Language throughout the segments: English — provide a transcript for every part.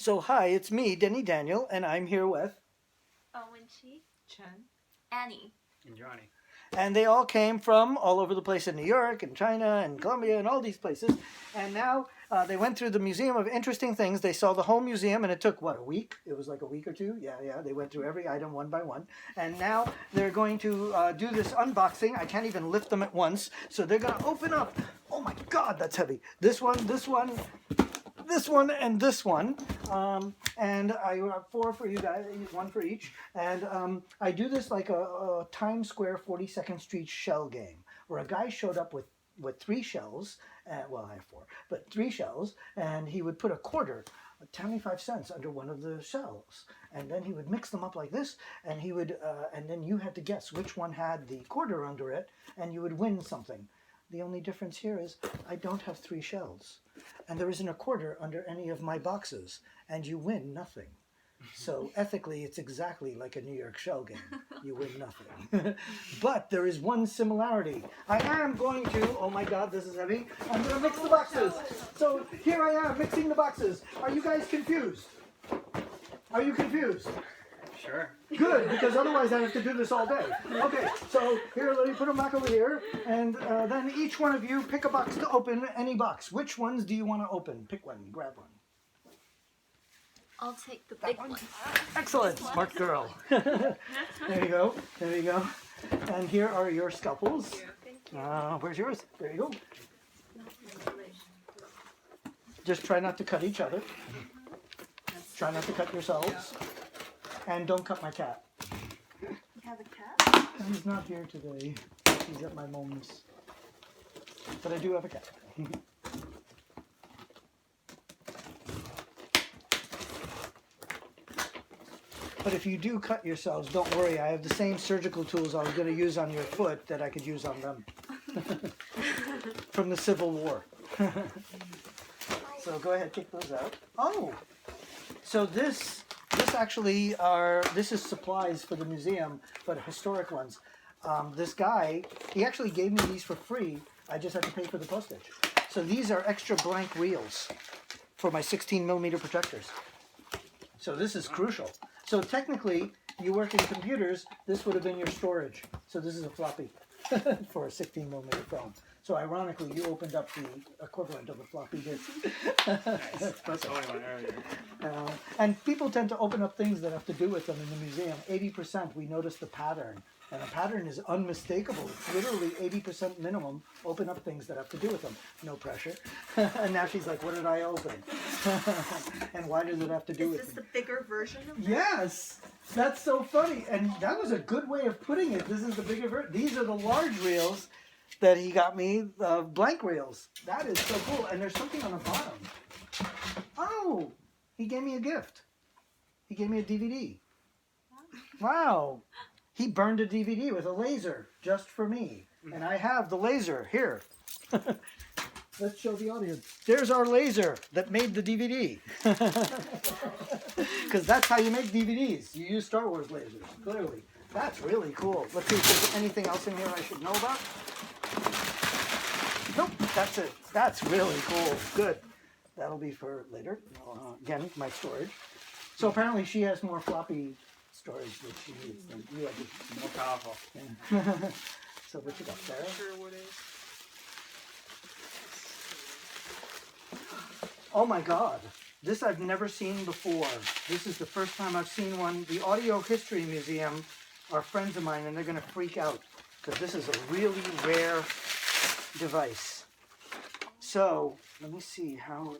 So hi, it's me, Denny Daniel, and I'm here with... Wenchi, Chen, Annie, and Johnny. And they all came from all over the place in New York and China and Colombia and all these places. And now they went through the Museum of Interesting Things. They saw the whole museum, and it took, what, a week? It was like a week or two? Yeah. They went through every item one by one. And now they're going to do this unboxing. I can't even lift them at once. So they're going to open up. Oh, my God, that's heavy. This one, and this one. And I have 4 for you guys, 1 for each. And I do this like a Times Square 42nd Street shell game, where a guy showed up with 3 shells. Well, I have 4, but 3 shells, and he would put a quarter, 25 cents, under one of the shells, and then he would mix them up like this, and he would, and then you had to guess which one had the quarter under it, and you would win something. The only difference here is I don't have 3 shells, and there isn't a quarter under any of my boxes, and you win nothing. So ethically, it's exactly like a New York shell game. You win nothing. But there is one similarity. I am going to, oh my God, this is heavy. I'm going to mix the boxes. So here I am mixing the boxes. Are you guys confused? Are you confused? Sure. Good, because otherwise I have to do this all day. Okay, so here, let me put them back over here. And then each one of you pick a box to open, any box. Which ones do you want to open? Pick one, grab one. I'll take the big one. Excellent, smart girl. There you go, there you go. And here are your scalpels. Where's yours? There you go. Just try not to cut each other. Try not to cut yourselves. And don't cut my cat. You have a cat? He's not here today. He's at my mom's. But I do have a cat. But if you do cut yourselves, don't worry. I have the same surgical tools I was going to use on your foot that I could use on them. From the Civil War. So go ahead, take those out. Oh! So this is supplies for the museum, but historic ones. This guy, he actually gave me these for free. I just had to pay for the postage. So these are extra blank reels for my 16mm projectors. So this is crucial. So technically, you work in computers, this would have been your storage. So this is a floppy for a 16mm film. So ironically, you opened up the equivalent of a floppy disk. Nice. That's only one earlier. And people tend to open up things that have to do with them in the museum. 80%, we notice the pattern. And the pattern is unmistakable. It's literally 80% minimum. Open up things that have to do with them. No pressure. And now she's like, what did I open? And why does it have to do with them? Is this the bigger version of that? Yes! That's so funny. And that was a good way of putting it. This is the bigger version. These are the large reels that he got me, blank reels. That is so cool. And there's something on the bottom. Oh! He gave me a gift. He gave me a DVD. Wow! He burned a DVD with a laser just for me. And I have the laser here. Let's show the audience. There's our laser that made the DVD. Because that's how you make DVDs. You use Star Wars lasers, clearly. That's really cool. Let's see if there's anything else in here I should know about. Nope, that's it. That's really cool. Good. That'll be for later. Again, my storage. So apparently she has more floppy storage that she needs than you have. More powerful. Yeah. So what you got there? Oh my God. This I've never seen before. This is the first time I've seen one. The Audio History Museum are friends of mine, and they're going to freak out because this is a really rare device. So let me see how.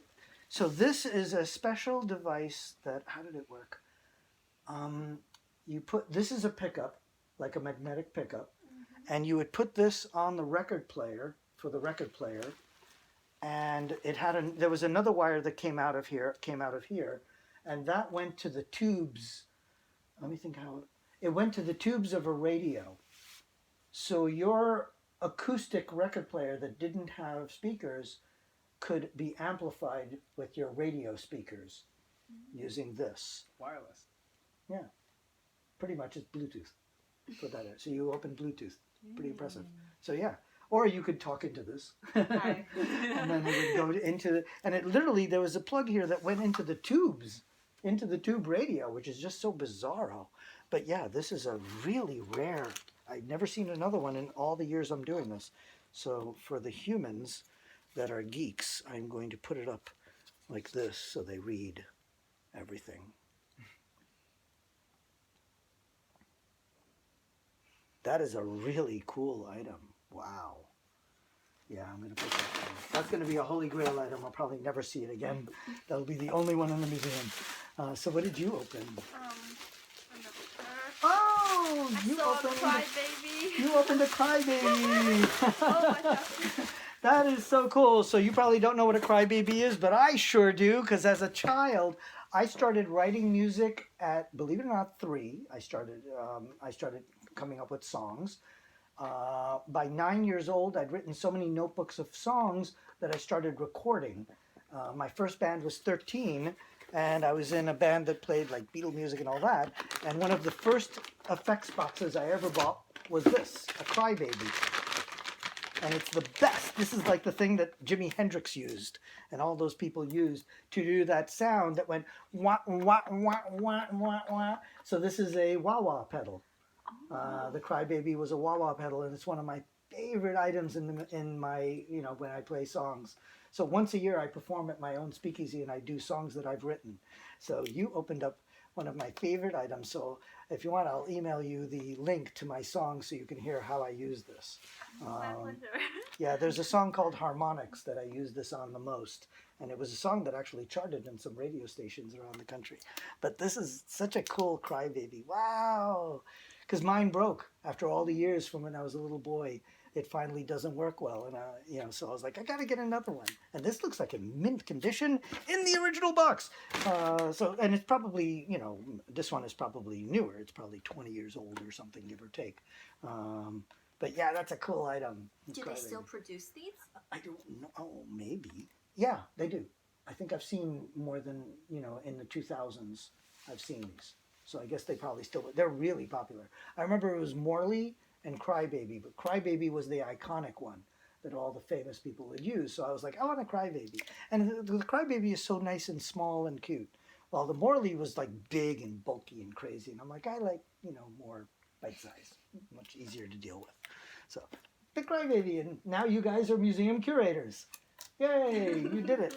So this is a special device that. How did it work? You put this is a pickup, like a magnetic pickup, and you would put this on the record player for the record player, and it had there was another wire that came out of here, and that went to the tubes. Let me think how it went to the tubes of a radio. So your acoustic record player that didn't have speakers could be amplified with your radio speakers using this. Wireless. Yeah, pretty much it's Bluetooth. Put that in. So you open Bluetooth. Pretty impressive. So yeah, or you could talk into this, and then it would go into and it literally there was a plug here that went into the tubes into the tube radio, which is just so bizarro. But yeah, this is a really rare. I've never seen another one in all the years I'm doing this. So for the humans that are geeks, I'm going to put it up like this so they read everything. That is a really cool item. Wow. Yeah, I'm going to put that down. That's going to be a holy grail item. I'll probably never see it again. That'll be the only one in the museum. So what did you open? Oh, you opened Crybaby. You opened a Crybaby. Oh my gosh. That is so cool. So you probably don't know what a Crybaby is, but I sure do, because as a child, I started writing music at, believe it or not, 3. I started coming up with songs. By 9 years old, I'd written so many notebooks of songs that I started recording. My first band was 13, and I was in a band that played like Beatle music and all that. And one of the first effects boxes I ever bought was this, a Crybaby. And it's the best. This is like the thing that Jimi Hendrix used and all those people used to do that sound that went wah, wah, wah, wah, wah, wah. So this is a wah-wah pedal. The Crybaby was a wah-wah pedal, and it's one of my favorite items in my, when I play songs. So once a year I perform at my own speakeasy and I do songs that I've written. So you opened up one of my favorite items. So if you want, I'll email you the link to my song so you can hear how I use this. My pleasure. Yeah, there's a song called Harmonics that I use this on the most. And it was a song that actually charted in some radio stations around the country. But this is such a cool Crybaby. Wow! Because mine broke after all the years from when I was a little boy. It finally doesn't work well. And, so I was like, I got to get another one. And this looks like in mint condition in the original box. And it's probably, this one is probably newer. It's probably 20 years old or something, give or take. But yeah, that's a cool item. Do they still produce these? I don't know. Oh, maybe. Yeah, they do. I think I've seen more than, in the 2000s, I've seen these. So I guess they probably still, they're really popular. I remember it was Morley and Crybaby, but Crybaby was the iconic one that all the famous people would use. So I was like, I want a Crybaby. And the Crybaby is so nice and small and cute. While the Morley was like big and bulky and crazy. And I'm like, I like, more bite size, much easier to deal with. So, the Crybaby, and now you guys are museum curators. Yay, you did it.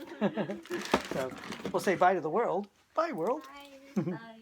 So, we'll say bye to the world. Bye, world. Bye. Bye.